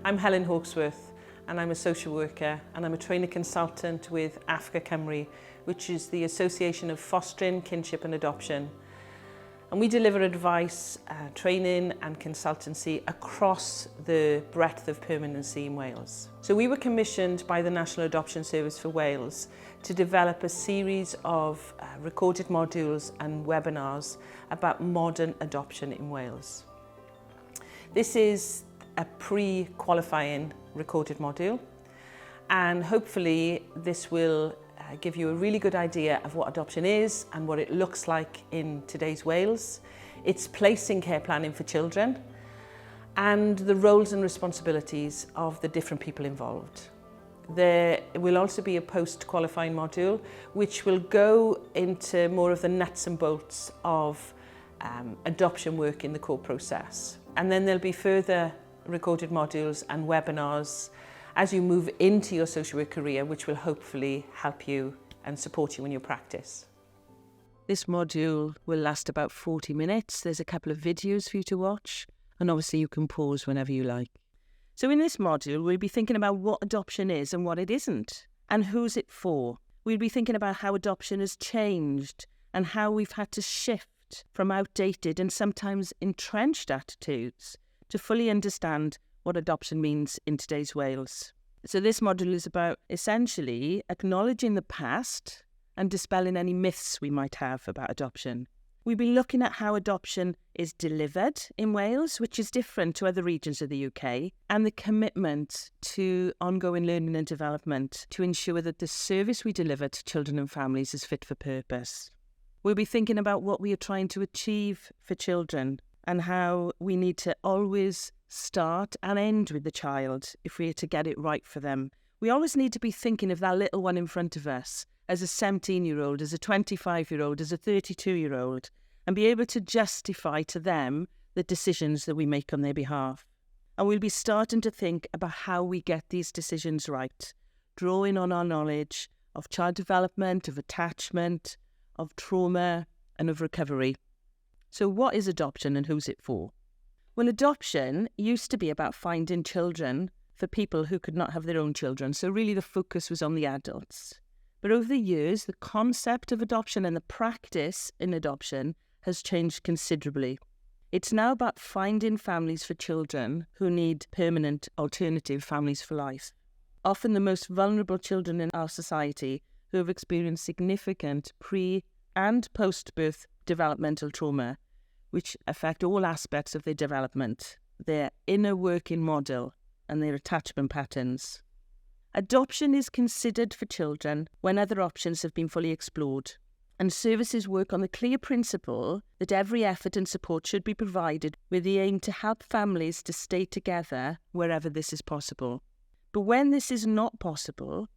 I'm Helen Hawksworth and I'm a social worker and I'm a trainer consultant with Africa Nghymru, which is the Association of Fostering, Kinship and Adoption. And we deliver advice, training and consultancy across the breadth of permanency in Wales. So we were commissioned by the National Adoption Service for Wales to develop a series of recorded modules and webinars about modern adoption in Wales. This is a pre-qualifying recorded module, and hopefully this will give you a really good idea of what adoption is and what it looks like in today's Wales, its place in care planning for children, and the roles and responsibilities of the different people involved. There will also be a post-qualifying module which will go into more of the nuts and bolts of adoption work in the court process. And then there'll be further recorded modules and webinars as you move into your social work career, which will hopefully help you and support you in your practice. This module will last about 40 minutes. There's a couple of videos for you to watch, and obviously you can pause whenever you like. So in this module, we'll be thinking about what adoption is and what it isn't, and who's it for. We'll be thinking about how adoption has changed and how we've had to shift from outdated and sometimes entrenched attitudes to fully understand what adoption means in today's Wales. So this module is about essentially acknowledging the past and dispelling any myths we might have about adoption. We'll be looking at how adoption is delivered in Wales, which is different to other regions of the UK, and the commitment to ongoing learning and development to ensure that the service we deliver to children and families is fit for purpose. We'll be thinking about what we are trying to achieve for children and how we need to always start and end with the child if we are to get it right for them. We always need to be thinking of that little one in front of us as a 17-year-old, as a 25-year-old, as a 32-year-old, and be able to justify to them the decisions that we make on their behalf. And we'll be starting to think about how we get these decisions right, drawing on our knowledge of child development, of attachment, of trauma, and of recovery. So what is adoption and who's it for? Well, adoption used to be about finding children for people who could not have their own children. So really the focus was on the adults. But over the years, the concept of adoption and the practice in adoption has changed considerably. It's now about finding families for children who need permanent alternative families for life. Often the most vulnerable children in our society who have experienced significant pre- and post-birth developmental trauma, which affect all aspects of their development, their inner working model and their attachment patterns. Adoption is considered for children when other options have been fully explored, and services work on the clear principle that every effort and support should be provided with the aim to help families to stay together wherever this is possible. But when this is not possible,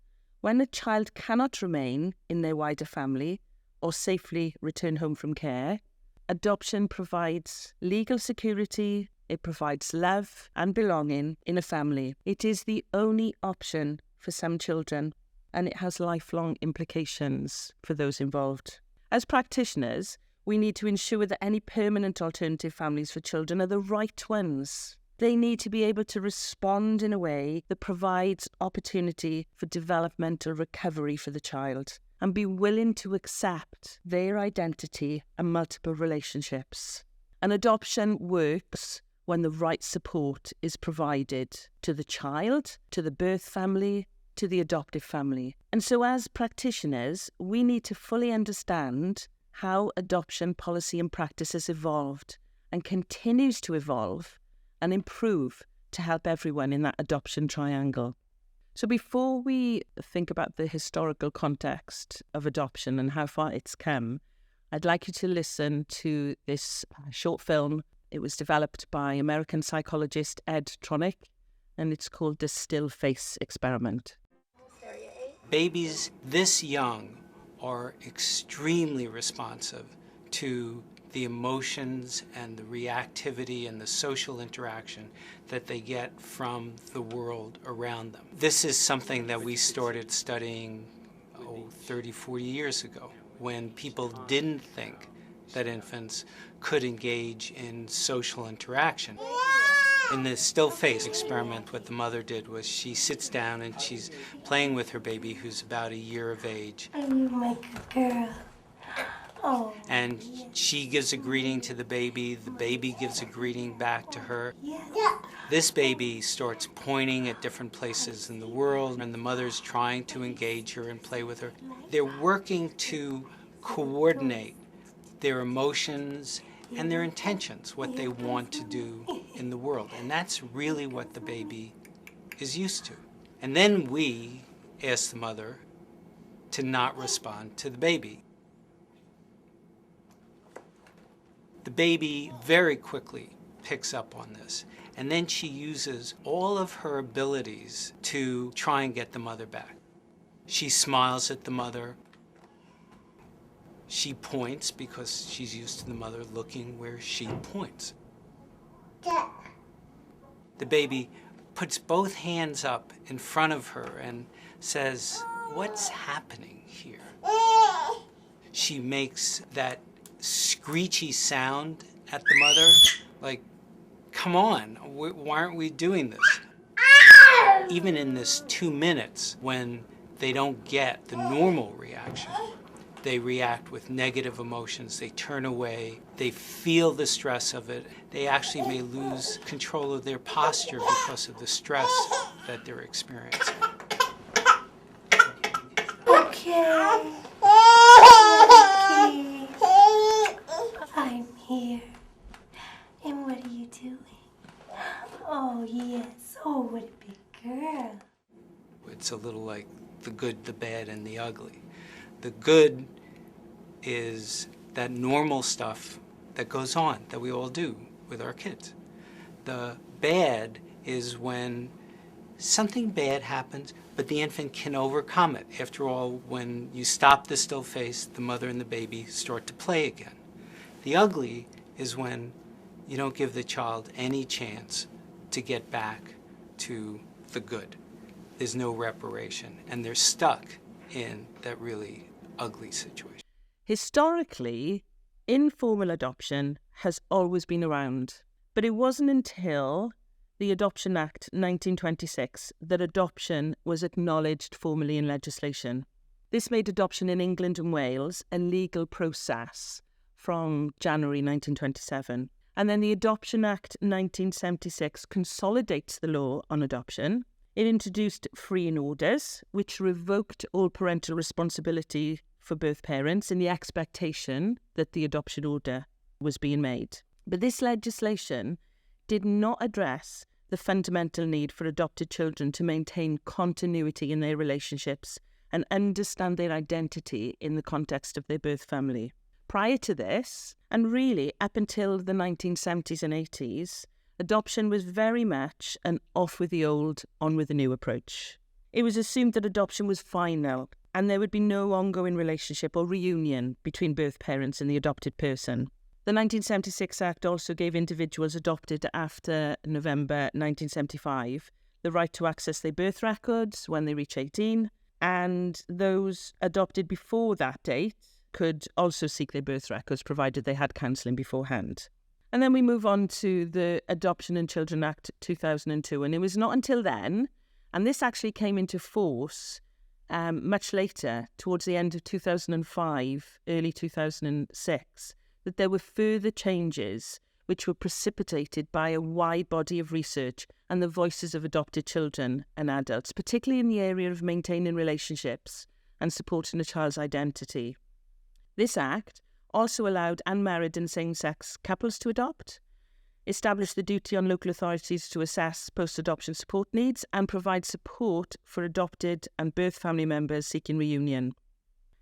when a child cannot remain in their wider family or safely return home from care, adoption provides legal security, it provides love and belonging in a family. It is the only option for some children, and it has lifelong implications for those involved. As practitioners, we need to ensure that any permanent alternative families for children are the right ones. They need to be able to respond in a way that provides opportunity for developmental recovery for the child, and be willing to accept their identity and multiple relationships. And adoption works when the right support is provided to the child, to the birth family, to the adoptive family. And so as practitioners, we need to fully understand how adoption policy and practice has evolved and continues to evolve and improve to help everyone in that adoption triangle. So before we think about the historical context of adoption and how far it's come, I'd like you to listen to this short film. It was developed by American psychologist Ed Tronick, and it's called the Still Face Experiment. Babies this young are extremely responsive to the emotions and the reactivity and the social interaction that they get from the world around them. This is something that we started studying 30, 40 years ago, when people didn't think that infants could engage in social interaction. In the still face experiment, what the mother did was she sits down and she's playing with her baby who's about a year of age. I'm my girl. Oh. And she gives a greeting to the baby gives a greeting back to her. Yeah. This baby starts pointing at different places in the world, and the mother's trying to engage her and play with her. They're working to coordinate their emotions and their intentions, what they want to do in the world. And that's really what the baby is used to. And then we ask the mother to not respond to the baby. The baby very quickly picks up on this. And then she uses all of her abilities to try and get the mother back. She smiles at the mother. She points because she's used to the mother looking where she points. The baby puts both hands up in front of her and says, "What's happening here?" She makes that screechy sound at the mother, like, "Come on, why aren't we doing this?" Even in this 2 minutes, when they don't get the normal reaction, they react with negative emotions, they turn away, they feel the stress of it. They actually may lose control of their posture because of the stress that they're experiencing. Okay. I'm here. And what are you doing? Oh, yes. Oh, what a big girl. It's a little like the good, the bad, and the ugly. The good is that normal stuff that goes on, that we all do with our kids. The bad is when something bad happens, but the infant can overcome it. After all, when you stop the still face, the mother and the baby start to play again. The ugly is when you don't give the child any chance to get back to the good. There's no reparation, and they're stuck in that really ugly situation. Historically, informal adoption has always been around, but it wasn't until the Adoption Act 1926 that adoption was acknowledged formally in legislation. This made adoption in England and Wales a legal process from January 1927. And then the Adoption Act 1976 consolidates the law on adoption. It introduced freeing orders, which revoked all parental responsibility for both parents in the expectation that the adoption order was being made. But this legislation did not address the fundamental need for adopted children to maintain continuity in their relationships and understand their identity in the context of their birth family. Prior to this, and really up until the 1970s and 80s, adoption was very much an off with the old, on with the new approach. It was assumed that adoption was final and there would be no ongoing relationship or reunion between birth parents and the adopted person. The 1976 Act also gave individuals adopted after November 1975 the right to access their birth records when they reach 18, and those adopted before that date could also seek their birth records provided they had counselling beforehand. And then we move on to the Adoption and Children Act 2002, and it was not until then, and this actually came into force much later, towards the end of 2005, early 2006, that there were further changes which were precipitated by a wide body of research and the voices of adopted children and adults, particularly in the area of maintaining relationships and supporting a child's identity. This act also allowed unmarried and same-sex couples to adopt, established the duty on local authorities to assess post-adoption support needs and provide support for adopted and birth family members seeking reunion.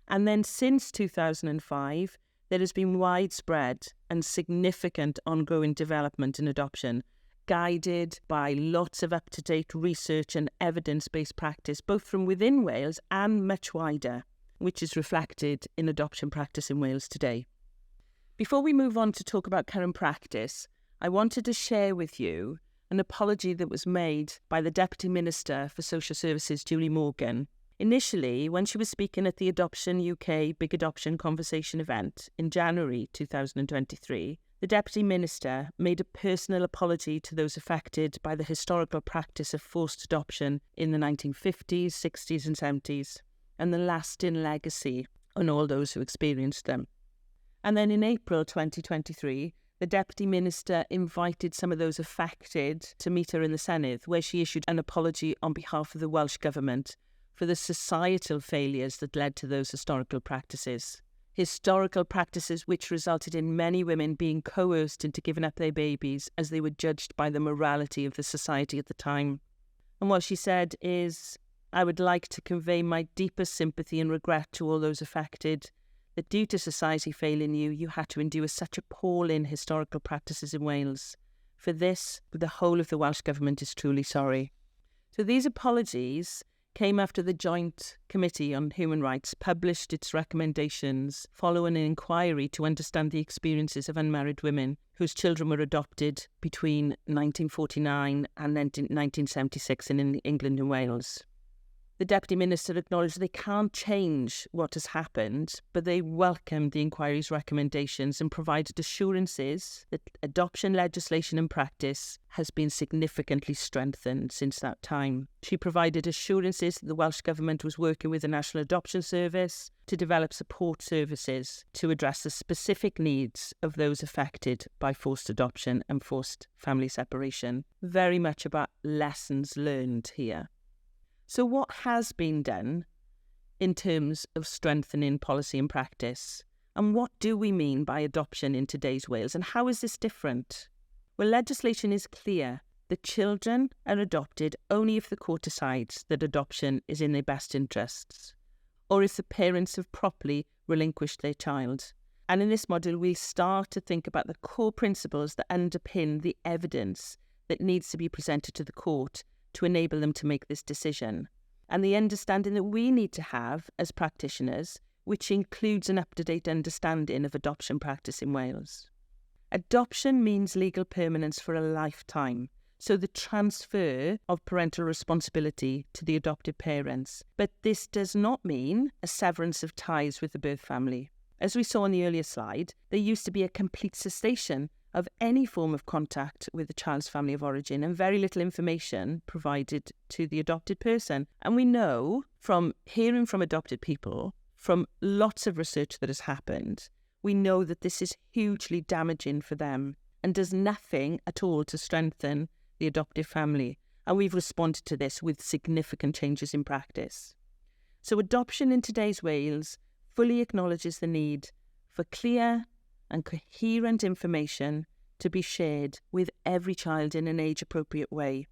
And then since 2005, there has been widespread and significant ongoing development in adoption, guided by lots of up-to-date research and evidence-based practice, both from within Wales and much wider, which is reflected in adoption practice in Wales today. Before we move on to talk about current practice, I wanted to share with you an apology that was made by the Deputy Minister for Social Services, Julie Morgan. Initially, when she was speaking at the Adoption UK Big Adoption Conversation event in January 2023, The Deputy Minister made a personal apology to those affected by the historical practice of forced adoption in the 1950s, 60s and 70s, and the lasting legacy on all those who experienced them. And then in April 2023, the Deputy Minister invited some of those affected to meet her in the Senedd, where she issued an apology on behalf of the Welsh Government for the societal failures that led to those historical practices. Historical practices which resulted in many women being coerced into giving up their babies as they were judged by the morality of the society at the time. And what she said is, "I would like to convey my deepest sympathy and regret to all those affected, that due to society failing you, you had to endure such appalling historical practices in Wales. For this, the whole of the Welsh Government is truly sorry." So these apologies came after the Joint Committee on Human Rights published its recommendations following an inquiry to understand the experiences of unmarried women whose children were adopted between 1949 and 1976 in England and Wales. The Deputy Minister acknowledged they can't change what has happened, but they welcomed the inquiry's recommendations and provided assurances that adoption legislation and practice has been significantly strengthened since that time. She provided assurances that the Welsh Government was working with the National Adoption Service to develop support services to address the specific needs of those affected by forced adoption and forced family separation. Very much about lessons learned here. So what has been done in terms of strengthening policy and practice? And what do we mean by adoption in today's Wales? And how is this different? Well, legislation is clear that children are adopted only if the court decides that adoption is in their best interests, or if the parents have properly relinquished their child. And in this module, we start to think about the core principles that underpin the evidence that needs to be presented to the court to enable them to make this decision, and the understanding that we need to have as practitioners, which includes an up-to-date understanding of adoption practice in Wales. Adoption means legal permanence for a lifetime, so the transfer of parental responsibility to the adopted parents. But this does not mean a severance of ties with the birth family. As we saw on the earlier slide, there used to be a complete cessation of any form of contact with the child's family of origin and very little information provided to the adopted person. And we know from hearing from adopted people, from lots of research that has happened, we know that this is hugely damaging for them and does nothing at all to strengthen the adoptive family. And we've responded to this with significant changes in practice. So adoption in today's Wales fully acknowledges the need for clear and coherent information to be shared with every child in an age-appropriate way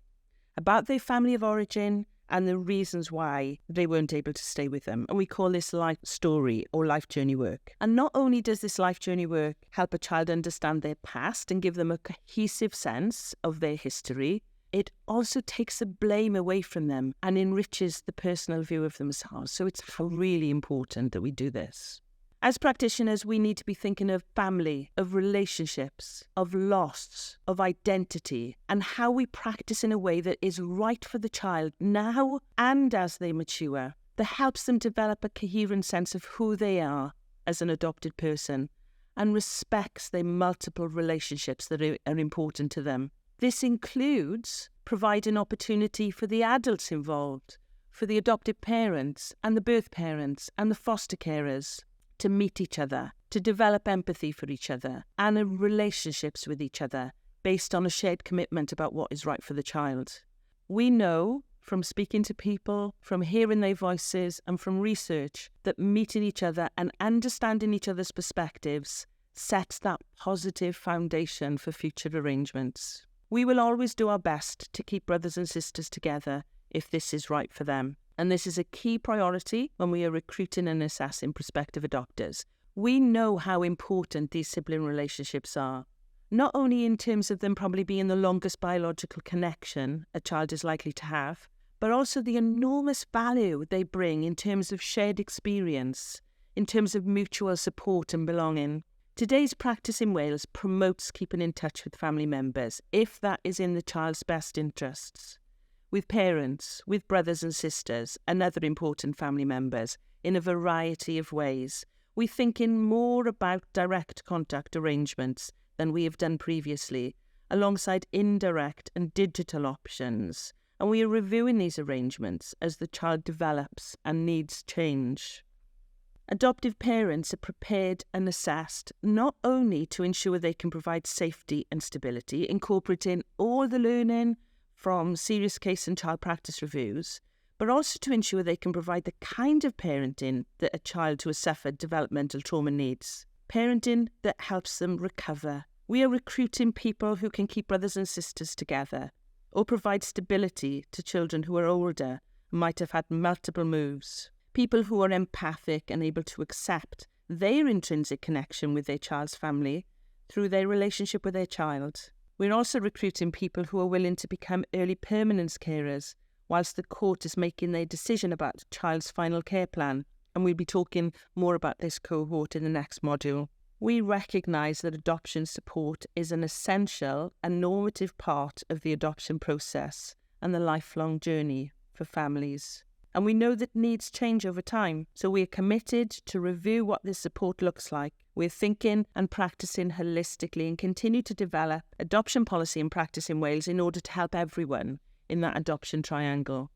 about their family of origin and the reasons why they weren't able to stay with them. And we call this life story or life journey work. And not only does this life journey work help a child understand their past and give them a cohesive sense of their history, it also takes the blame away from them and enriches the personal view of themselves. So it's really important that we do this. As practitioners, we need to be thinking of family, of relationships, of loss, of identity, and how we practice in a way that is right for the child now and as they mature, that helps them develop a coherent sense of who they are as an adopted person and respects their multiple relationships that are important to them. This includes providing opportunity for the adults involved, for the adopted parents and the birth parents and the foster carers, to meet each other, to develop empathy for each other and relationships with each other based on a shared commitment about what is right for the child. We know from speaking to people, from hearing their voices and from research that meeting each other and understanding each other's perspectives sets that positive foundation for future arrangements. We will always do our best to keep brothers and sisters together if this is right for them. And this is a key priority when we are recruiting and assessing prospective adopters. We know how important these sibling relationships are, not only in terms of them probably being the longest biological connection a child is likely to have, but also the enormous value they bring in terms of shared experience, in terms of mutual support and belonging. Today's practice in Wales promotes keeping in touch with family members, if that is in the child's best interests, with parents, with brothers and sisters, and other important family members in a variety of ways. We're thinking more about direct contact arrangements than we have done previously, alongside indirect and digital options, and we are reviewing these arrangements as the child develops and needs change. Adoptive parents are prepared and assessed not only to ensure they can provide safety and stability, incorporating all the learning from serious case and child practice reviews, but also to ensure they can provide the kind of parenting that a child who has suffered developmental trauma needs. Parenting that helps them recover. We are recruiting people who can keep brothers and sisters together, or provide stability to children who are older and might have had multiple moves. People who are empathic and able to accept their intrinsic connection with their child's family through their relationship with their child. We're also recruiting people who are willing to become early permanence carers whilst the court is making their decision about the child's final care plan, and we'll be talking more about this cohort in the next module. We recognise that adoption support is an essential and normative part of the adoption process and the lifelong journey for families. And we know that needs change over time, so we are committed to review what this support looks like. We're thinking and practising holistically and continue to develop adoption policy and practice in Wales in order to help everyone in that adoption triangle.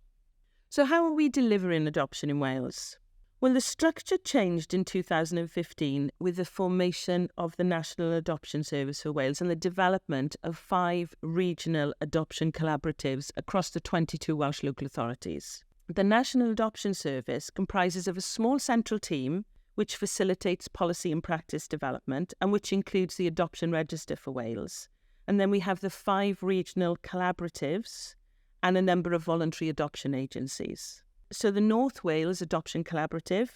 So how are we delivering adoption in Wales? Well, the structure changed in 2015 with the formation of the National Adoption Service for Wales and the development of 5 regional adoption collaboratives across the 22 Welsh local authorities. The National Adoption Service comprises of a small central team which facilitates policy and practice development and which includes the Adoption Register for Wales. And then we have the 5 regional collaboratives and a number of voluntary adoption agencies. So the North Wales Adoption Collaborative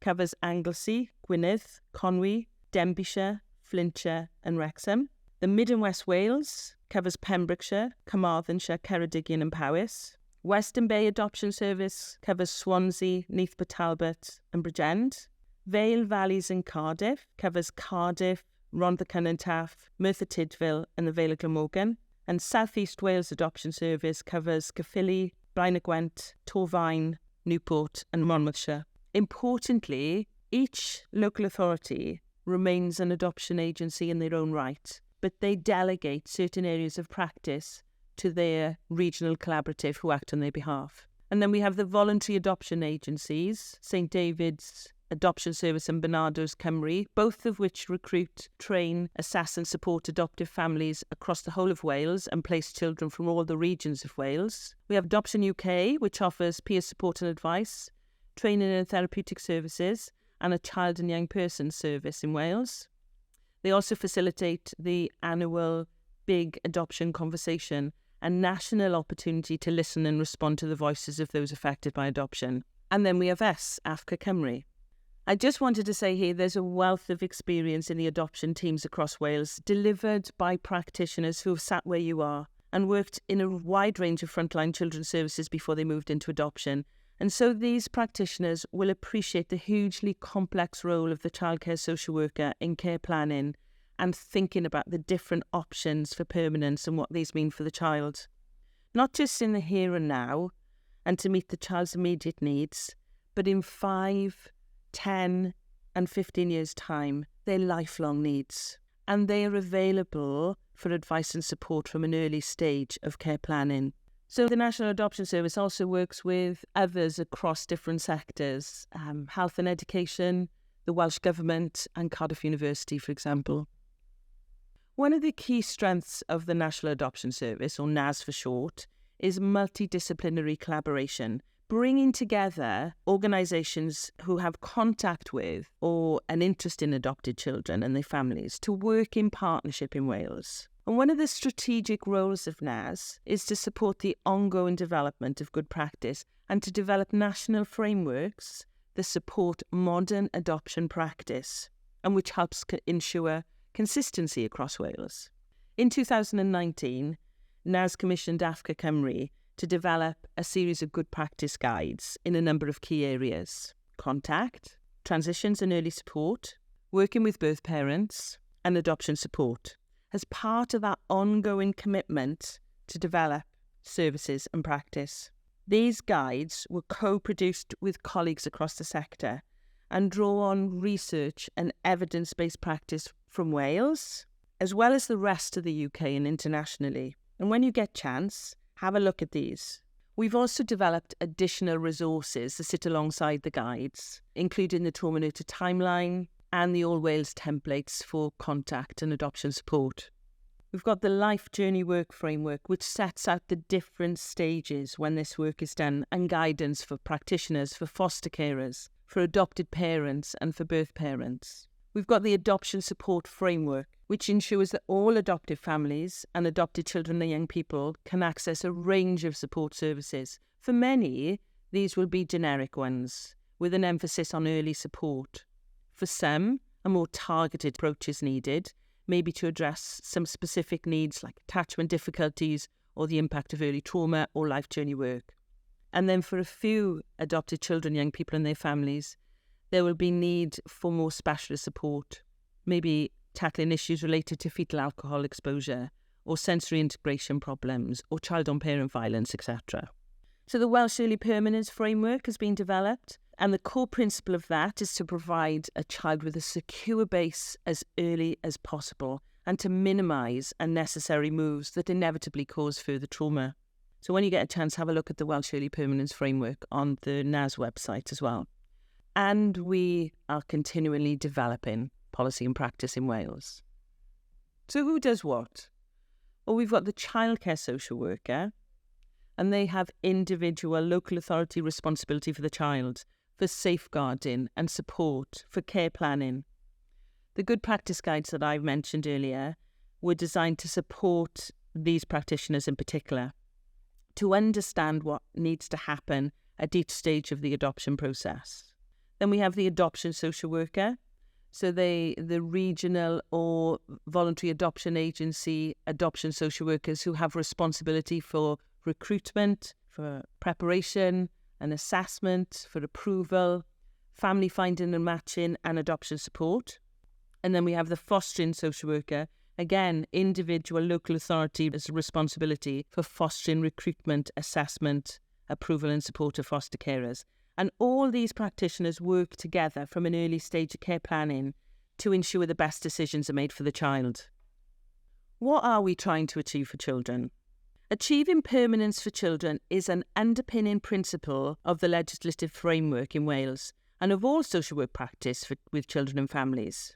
covers Anglesey, Gwynedd, Conwy, Denbighshire, Flintshire and Wrexham. The Mid and West Wales covers Pembrokeshire, Carmarthenshire, Ceredigion and Powys. Western Bay Adoption Service covers Swansea, Neath Talbot and Bridgend. Vale, Valleys and Cardiff covers Cardiff, Rhondda and Taff, Merthyr Tydfil and the Vale of Glamorgan. And South East Wales Adoption Service covers Caerphilly, Blaen y Gwent, Torfaen, Newport and Monmouthshire. Importantly, each local authority remains an adoption agency in their own right, but they delegate certain areas of practice to their regional collaborative who act on their behalf. And then we have the voluntary adoption agencies, St David's Adoption Service and Bernardo's Nghymru, both of which recruit, train, assess and support adoptive families across the whole of Wales and place children from all the regions of Wales. We have Adoption UK, which offers peer support and advice, training and therapeutic services, and a child and young person service in Wales. They also facilitate the annual Big Adoption Conversation, a national opportunity to listen and respond to the voices of those affected by adoption. And then we have Africa Cymru. I just wanted to say here there's a wealth of experience in the adoption teams across Wales, delivered by practitioners who have sat where you are and worked in a wide range of frontline children's services before they moved into adoption. And so these practitioners will appreciate the hugely complex role of the childcare social worker in care planning and thinking about the different options for permanence and what these mean for the child. Not just in the here and now and to meet the child's immediate needs, but in 5, 10 and 15 years' time, their lifelong needs. And they are available for advice and support from an early stage of care planning. So the National Adoption Service also works with others across different sectors, health and education, the Welsh Government and Cardiff University, for example. One of the key strengths of the National Adoption Service, or NAS for short, is multidisciplinary collaboration, bringing together organisations who have contact with or an interest in adopted children and their families to work in partnership in Wales. And one of the strategic roles of NAS is to support the ongoing development of good practice and to develop national frameworks that support modern adoption practice and which helps ensure consistency across Wales. In 2019, NAS commissioned Africa Cymru to develop a series of good practice guides in a number of key areas: contact, transitions and early support, working with birth parents, and adoption support, as part of our ongoing commitment to develop services and practice. These guides were co-produced with colleagues across the sector and draw on research and evidence-based practice from Wales, as well as the rest of the UK and internationally. And when you get chance, have a look at these. We've also developed additional resources to sit alongside the guides, including the Trauma Nurture timeline and the All Wales templates for contact and adoption support. We've got the Life Journey Work Framework, which sets out the different stages when this work is done, and guidance for practitioners, for foster carers, for adopted parents and for birth parents. We've got the Adoption Support Framework, which ensures that all adoptive families and adopted children and young people can access a range of support services. For many, these will be generic ones, with an emphasis on early support. For some, a more targeted approach is needed, maybe to address some specific needs like attachment difficulties or the impact of early trauma or life journey work. And then for a few adopted children, young people and their families, there will be need for more specialist support, maybe tackling issues related to fetal alcohol exposure or sensory integration problems or child-on-parent violence, etc. So the Welsh Early Permanence Framework has been developed, and the core principle of that is to provide a child with a secure base as early as possible and to minimise unnecessary moves that inevitably cause further trauma. So when you get a chance, have a look at the Welsh Early Permanence Framework on the NAS website as well. And we are continually developing policy and practice in Wales. So who does what? Well, we've got the childcare social worker, and they have individual local authority responsibility for the child, for safeguarding and support, for care planning. The good practice guides that I've mentioned earlier were designed to support these practitioners in particular, to understand what needs to happen at each stage of the adoption process. Then we have the adoption social worker, so the regional or voluntary adoption agency adoption social workers who have responsibility for recruitment, for preparation and assessment, for approval, family finding and matching and adoption support. And then we have the fostering social worker, again, individual local authority as a responsibility for fostering recruitment, assessment, approval and support of foster carers. And all these practitioners work together from an early stage of care planning to ensure the best decisions are made for the child. What are we trying to achieve for children? Achieving permanence for children is an underpinning principle of the legislative framework in Wales and of all social work practice with children and families.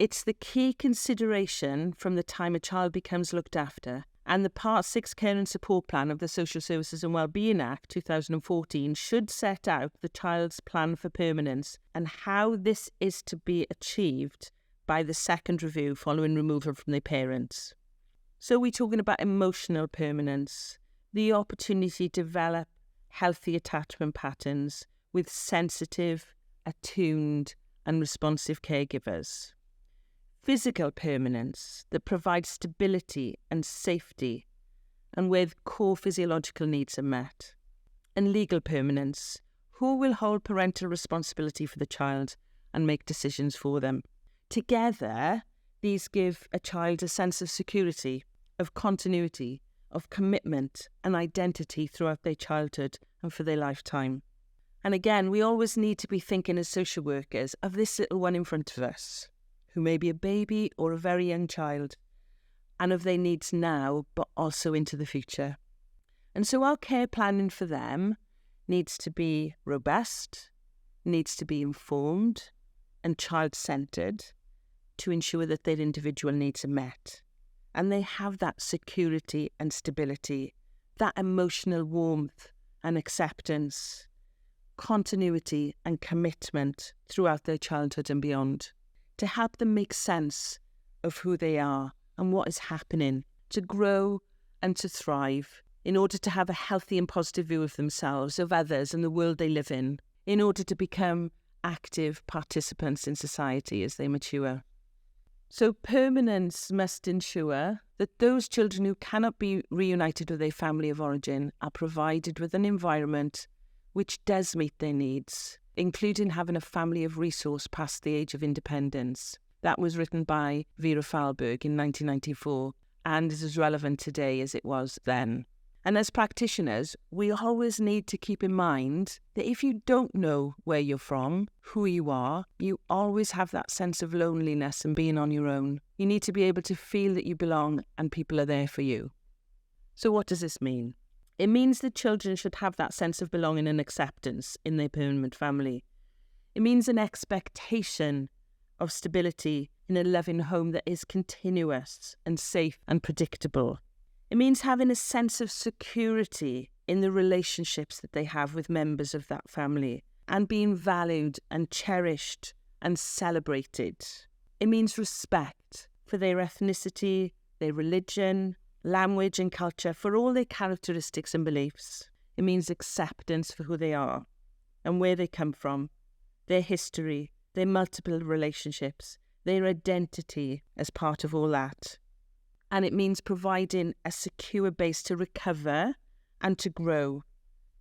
It's the key consideration from the time a child becomes looked after, and the Part 6 Care and Support Plan of the Social Services and Wellbeing Act 2014 should set out the child's plan for permanence and how this is to be achieved by the second review following removal from their parents. So we're talking about emotional permanence, the opportunity to develop healthy attachment patterns with sensitive, attuned and responsive caregivers. Physical permanence that provides stability and safety and where core physiological needs are met. And legal permanence, who will hold parental responsibility for the child and make decisions for them. Together, these give a child a sense of security, of continuity, of commitment and identity throughout their childhood and for their lifetime. And again, we always need to be thinking as social workers of this little one in front of us, who may be a baby or a very young child, and of their needs now, but also into the future. And so our care planning for them needs to be robust, needs to be informed and child-centred to ensure that their individual needs are met. And they have that security and stability, that emotional warmth and acceptance, continuity and commitment throughout their childhood and beyond, to help them make sense of who they are and what is happening, to grow and to thrive, in order to have a healthy and positive view of themselves, of others and the world they live in order to become active participants in society as they mature. So permanence must ensure that those children who cannot be reunited with their family of origin are provided with an environment which does meet their needs, including having a family of resource past the age of independence. That was written by Vera Falberg in 1994 and is as relevant today as it was then. And as practitioners, we always need to keep in mind that if you don't know where you're from, who you are, you always have that sense of loneliness and being on your own. You need to be able to feel that you belong and people are there for you. So what does this mean? It means that children should have that sense of belonging and acceptance in their permanent family. It means an expectation of stability in a loving home that is continuous and safe and predictable. It means having a sense of security in the relationships that they have with members of that family and being valued and cherished and celebrated. It means respect for their ethnicity, their religion, language and culture, for all their characteristics and beliefs. It means acceptance for who they are and where they come from, their history, their multiple relationships, their identity as part of all that. And it means providing a secure base to recover and to grow,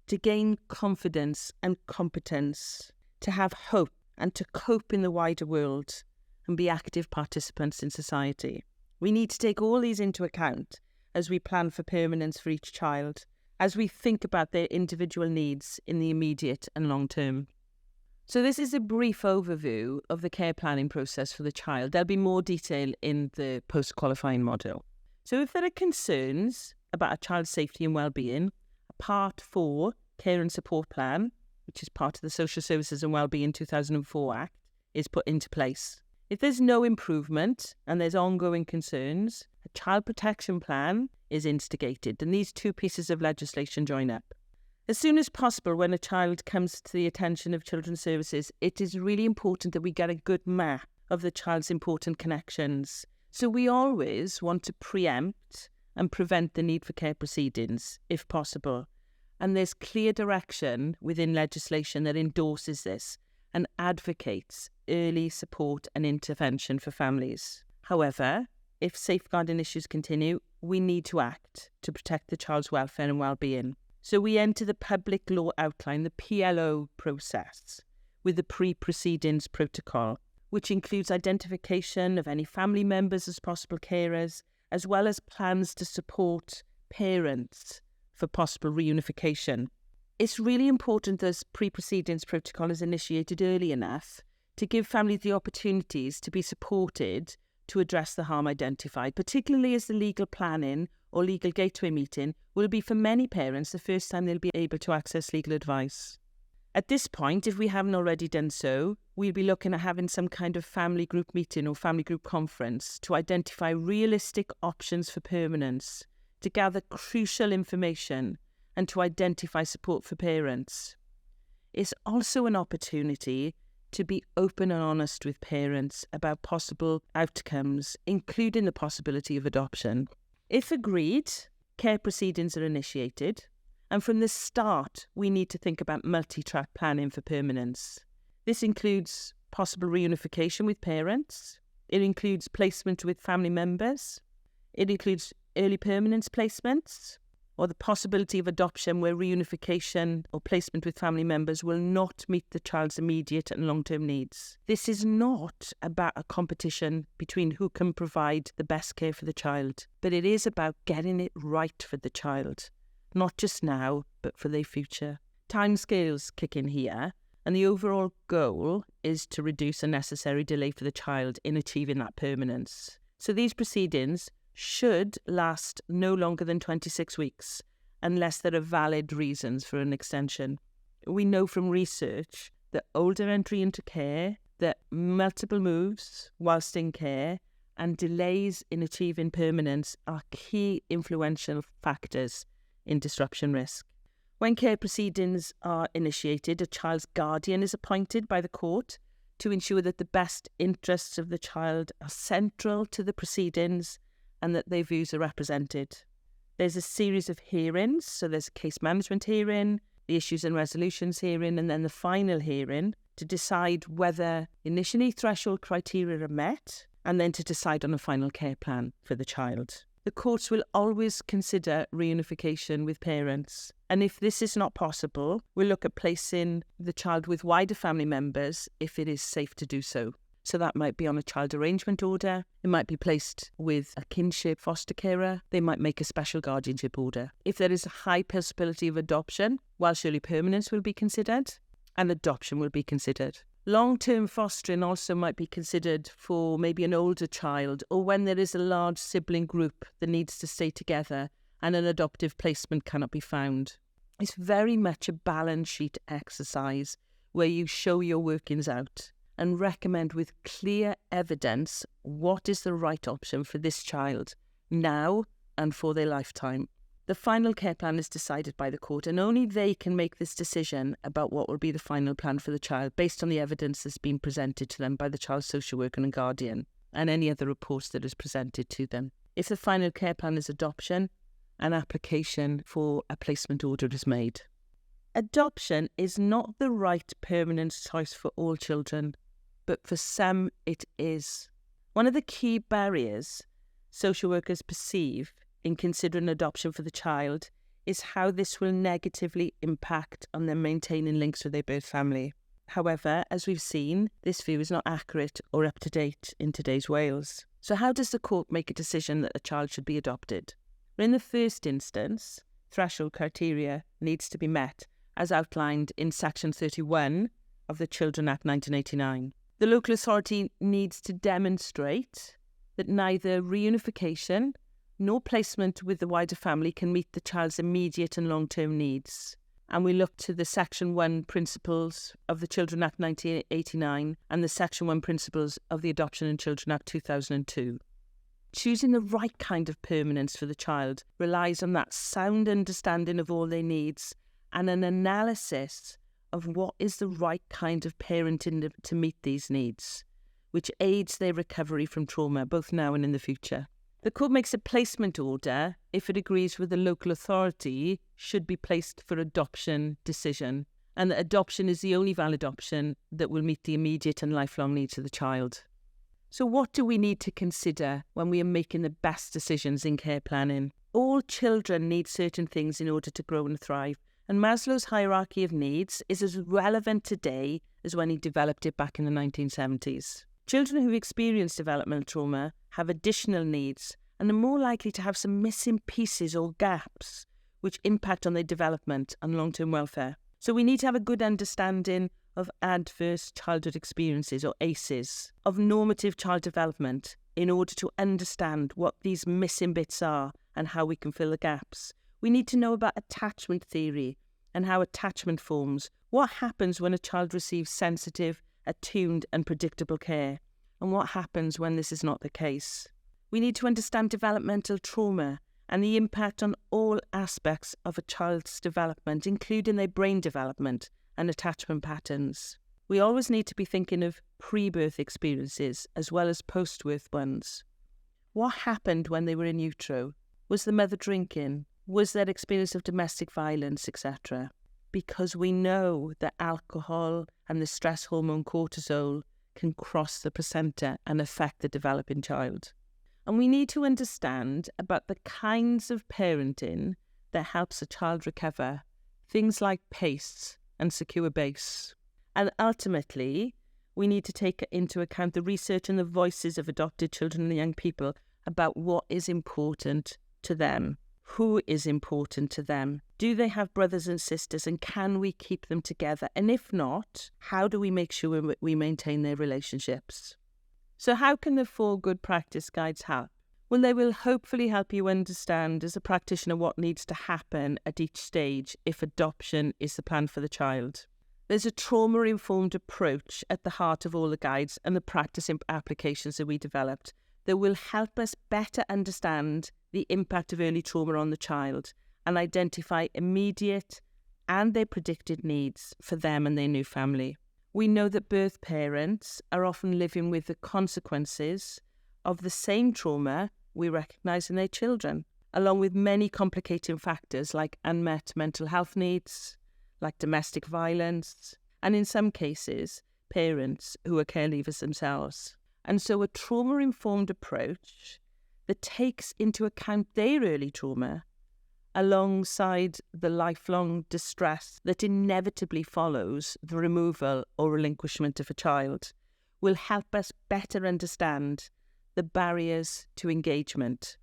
to gain confidence and competence, to have hope and to cope in the wider world and be active participants in society. We need to take all these into account as we plan for permanence for each child, as we think about their individual needs in the immediate and long term. So this is a brief overview of the care planning process for the child. There'll be more detail in the post-qualifying module. So if there are concerns about a child's safety and well-being, Part 4, Care and Support Plan, which is part of the Social Services and Wellbeing 2004 Act, is put into place. If there's no improvement and there's ongoing concerns, a Child Protection Plan is instigated, and these two pieces of legislation join up. As soon as possible, when a child comes to the attention of Children's Services, it is really important that we get a good map of the child's important connections. So we always want to preempt and prevent the need for care proceedings, if possible. And there's clear direction within legislation that endorses this and advocates early support and intervention for families. However, if safeguarding issues continue, we need to act to protect the child's welfare and well-being. So we enter the public law outline, the PLO process, with the pre-proceedings protocol, which includes identification of any family members as possible carers, as well as plans to support parents for possible reunification. It's really important this pre-proceedings protocol is initiated early enough to give families the opportunities to be supported to address the harm identified, particularly as the legal planning or legal gateway meeting will be for many parents the first time they'll be able to access legal advice. At this point, if we haven't already done so, we'll be looking at having some kind of family group meeting or family group conference to identify realistic options for permanence, to gather crucial information and to identify support for parents. It's also an opportunity to be open and honest with parents about possible outcomes, including the possibility of adoption. If agreed, care proceedings are initiated, and from the start, we need to think about multi-track planning for permanence. This includes possible reunification with parents, it includes placement with family members, it includes early permanence placements, or the possibility of adoption where reunification or placement with family members will not meet the child's immediate and long-term needs. This is not about a competition between who can provide the best care for the child, but it is about getting it right for the child, not just now, but for their future. Timescales kick in here, and the overall goal is to reduce unnecessary delay for the child in achieving that permanence. So these proceedings should last no longer than 26 weeks, unless there are valid reasons for an extension. We know from research that older entry into care, that multiple moves whilst in care, and delays in achieving permanence are key influential factors in disruption risk. When care proceedings are initiated, a child's guardian is appointed by the court to ensure that the best interests of the child are central to the proceedings and that their views are represented. There's a series of hearings, so there's a case management hearing, the issues and resolutions hearing, and then the final hearing to decide whether initially threshold criteria are met, and then to decide on a final care plan for the child. The courts will always consider reunification with parents, and if this is not possible, we'll look at placing the child with wider family members if it is safe to do so. So that might be on a child arrangement order. It might be placed with a kinship foster carer. They might make a special guardianship order. If there is a high possibility of adoption, Welsh early permanence will be considered and adoption will be considered. Long-term fostering also might be considered for maybe an older child or when there is a large sibling group that needs to stay together and an adoptive placement cannot be found. It's very much a balance sheet exercise where you show your workings out and recommend with clear evidence what is the right option for this child now and for their lifetime. The final care plan is decided by the court and only they can make this decision about what will be the final plan for the child based on the evidence that's been presented to them by the child's social worker and guardian and any other reports that is presented to them. If the final care plan is adoption, an application for a placement order is made. Adoption is not the right permanent choice for all children, but for some it is. One of the key barriers social workers perceive in considering adoption for the child is how this will negatively impact on them maintaining links with their birth family. However, as we've seen, this view is not accurate or up to date in today's Wales. So how does the court make a decision that a child should be adopted? Well, in the first instance, threshold criteria needs to be met as outlined in Section 31 of the Children Act 1989. The local authority needs to demonstrate that neither reunification nor placement with the wider family can meet the child's immediate and long-term needs. And we look to the Section 1 principles of the Children Act 1989 and the Section 1 principles of the Adoption and Children Act 2002. Choosing the right kind of permanence for the child relies on that sound understanding of all their needs and an analysis of what is the right kind of parenting to meet these needs, which aids their recovery from trauma, both now and in the future. The court makes a placement order if it agrees with the local authority should be placed for adoption decision, and that adoption is the only valid option that will meet the immediate and lifelong needs of the child. So what do we need to consider when we are making the best decisions in care planning? All children need certain things in order to grow and thrive, and Maslow's hierarchy of needs is as relevant today as when he developed it back in the 1970s. Children who experience developmental trauma have additional needs and are more likely to have some missing pieces or gaps which impact on their development and long-term welfare. So we need to have a good understanding of adverse childhood experiences, or ACEs, of normative child development in order to understand what these missing bits are and how we can fill the gaps. We need to know about attachment theory and how attachment forms, what happens when a child receives sensitive, attuned and predictable care, and what happens when this is not the case. We need to understand developmental trauma and the impact on all aspects of a child's development, including their brain development and attachment patterns. We always need to be thinking of pre-birth experiences as well as post-birth ones. What happened when they were in utero? Was the mother drinking? Was there experience of domestic violence, etc.? Because we know that alcohol and the stress hormone cortisol can cross the placenta and affect the developing child. And we need to understand about the kinds of parenting that helps a child recover, things like PACE and secure base. And ultimately, we need to take into account the research and the voices of adopted children and young people about what is important to them. Who is important to them? Do they have brothers and sisters, and can we keep them together? And if not, how do we make sure we maintain their relationships? So how can the 4 good practice guides help? Well, they will hopefully help you understand as a practitioner what needs to happen at each stage if adoption is the plan for the child. There's a trauma-informed approach at the heart of all the guides and the practice applications that we developed that will help us better understand the impact of early trauma on the child and identify immediate and their predicted needs for them and their new family. We know that birth parents are often living with the consequences of the same trauma we recognise in their children, along with many complicating factors like unmet mental health needs, like domestic violence, and in some cases, parents who are caregivers themselves. And so a trauma-informed approach that takes into account their early trauma alongside the lifelong distress that inevitably follows the removal or relinquishment of a child will help us better understand the barriers to engagement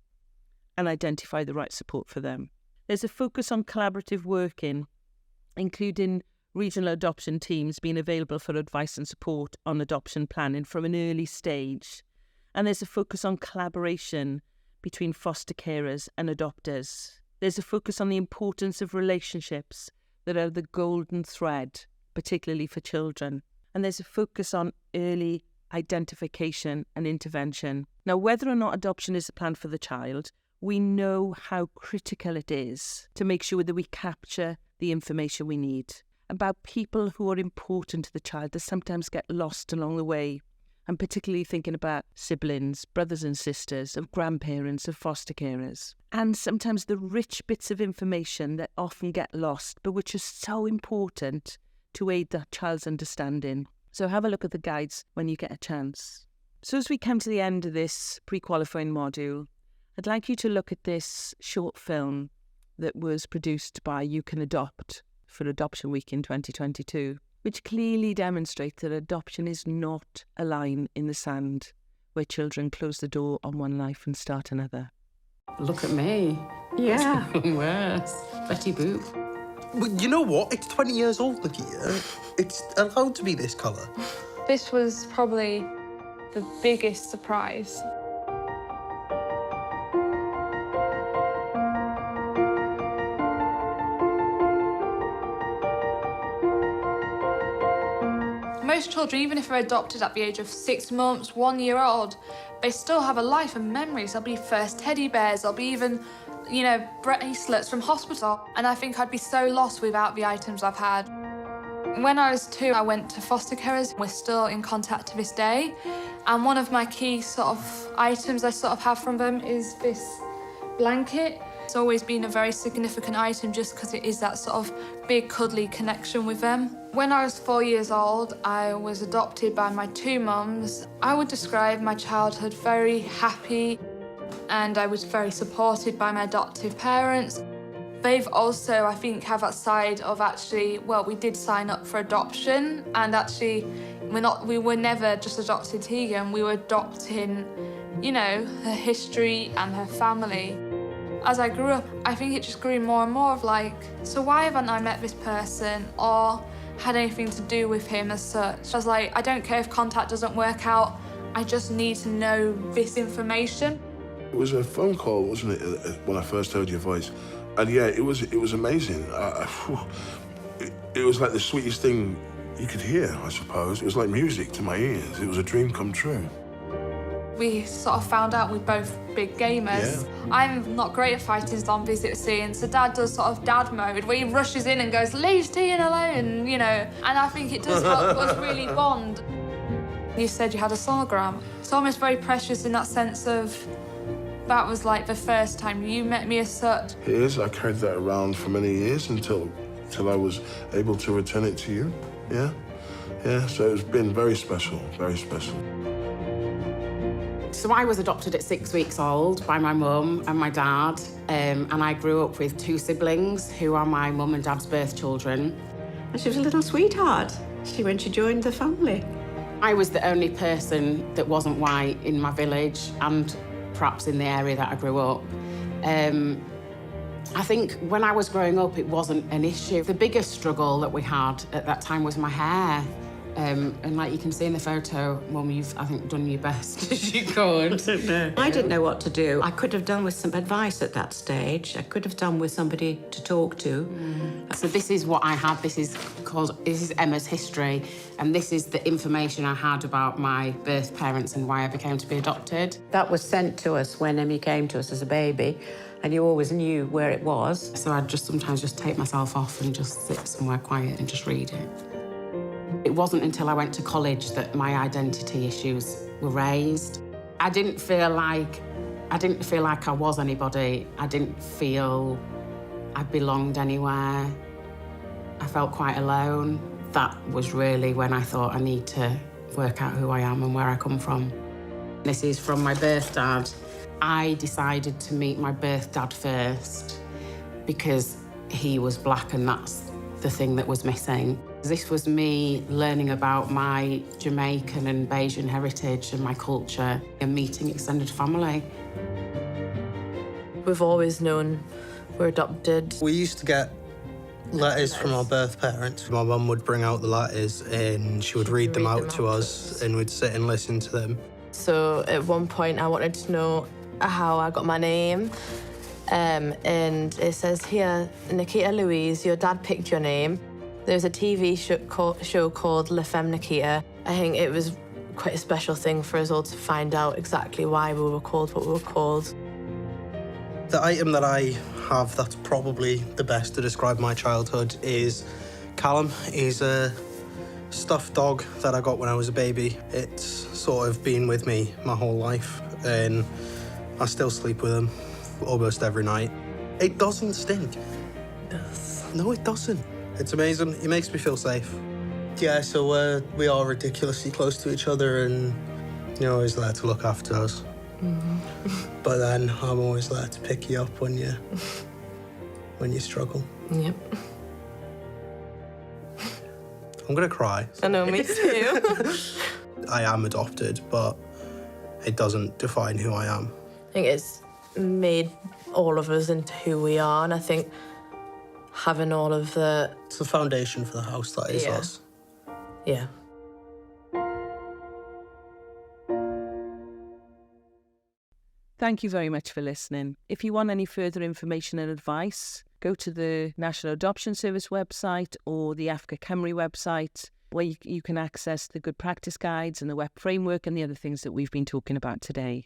and identify the right support for them. There's a focus on collaborative working, including regional adoption teams being available for advice and support on adoption planning from an early stage. And there's a focus on collaboration between foster carers and adopters. There's a focus on the importance of relationships that are the golden thread, particularly for children. And there's a focus on early identification and intervention. Now, whether or not adoption is a plan for the child, we know how critical it is to make sure that we capture the information we need about people who are important to the child that sometimes get lost along the way. I'm particularly thinking about siblings, brothers and sisters, of grandparents, of foster carers. And sometimes the rich bits of information that often get lost, but which are so important to aid that child's understanding. So have a look at the guides when you get a chance. So as we come to the end of this pre-qualifying module, I'd like you to look at this short film that was produced by You Can Adopt for Adoption Week in 2022, which clearly demonstrates that adoption is not a line in the sand where children close the door on one life and start another. Look at me. Yeah. Worse. Betty Boop. But you know what? It's 20 years old, Nakia. It's allowed to be this colour. This was probably the biggest surprise. Most children, even if they're adopted at the age of 6 months, 1 year old, they still have a life and memories. There'll be first teddy bears, there'll be even, you know, bracelets from hospital. And I think I'd be so lost without the items I've had. When I was 2, I went to foster carers. We're still in contact to this day. And one of my key sort of items I sort of have from them is this blanket. It's always been a very significant item just because it is that sort of big cuddly connection with them. When I was 4 years old, I was adopted by my 2 mums. I would describe my childhood very happy, and I was very supported by my adoptive parents. They've also, I think, have that side of actually, well, we did sign up for adoption, and actually we were never just adopting Tegan, we were adopting, you know, her history and her family. As I grew up, I think it just grew more and more of like, so why haven't I met this person or had anything to do with him as such? I was like, I don't care if contact doesn't work out, I just need to know this information. It was a phone call, wasn't it, when I first heard your voice? And yeah, it was amazing. It was like the sweetest thing you could hear, I suppose. It was like music to my ears. It was a dream come true. We sort of found out we're both big gamers. Yeah. I'm not great at fighting zombies, it seems. So Dad does sort of dad mode, where he rushes in and goes, leave Tegan alone, you know. And I think it does help us really bond. You said you had a sonogram. It's almost very precious in that sense of, that was like the first time you met me as such. It is. I carried that around for many years until I was able to return it to you. Yeah. Yeah, so it's been very special, very special. So I was adopted at 6 weeks old by my mum and my dad, and I grew up with 2 siblings who are my mum and dad's birth children. And she was a little sweetheart when she joined the family. I was the only person that wasn't white in my village and perhaps in the area that I grew up. I think when I was growing up, it wasn't an issue. The biggest struggle that we had at that time was my hair. And like you can see in the photo, Mum, you've, I think, done your best as you could. I didn't know what to do. I could have done with some advice at that stage. I could have done with somebody to talk to. So this is what I had. This is Emma's history, and this is the information I had about my birth parents and why I became to be adopted. That was sent to us when Emmy came to us as a baby, and you always knew where it was. So I'd just sometimes just take myself off and just sit somewhere quiet and just read it. It wasn't until I went to college that my identity issues were raised. I didn't feel like I was anybody. I didn't feel I belonged anywhere. I felt quite alone. That was really when I thought I need to work out who I am and where I come from. This is from my birth dad. I decided to meet my birth dad first because he was black and that's the thing that was missing. This was me learning about my Jamaican and Bajan heritage and my culture and meeting extended family. We've always known we're adopted. We used to get letters from our birth parents. My mum would bring out the letters and she would read them out to us and we'd sit and listen to them. So at one point I wanted to know how I got my name. And it says here, Nikita Louise, your dad picked your name. There's a TV show called La Femme Nikita. I think it was quite a special thing for us all to find out exactly why we were called what we were called. The item that I have that's probably the best to describe my childhood is Callum. He's a stuffed dog that I got when I was a baby. It's sort of been with me my whole life and I still sleep with him almost every night. It doesn't stink. It does. No, it doesn't. It's amazing. It makes me feel safe. Yeah, so we are ridiculously close to each other and you're always there to look after us. Mm-hmm. But then I'm always there to pick you up when you struggle. Yep. I'm gonna cry. I know, me too. I am adopted, but it doesn't define who I am. I think it's made all of us into who we are, and I think having all of the... It's the foundation for the house that is us. Yeah. Thank you very much for listening. If you want any further information and advice, go to the National Adoption Service website or the Africa Cymru website, where you can access the good practice guides and the WEP framework and the other things that we've been talking about today.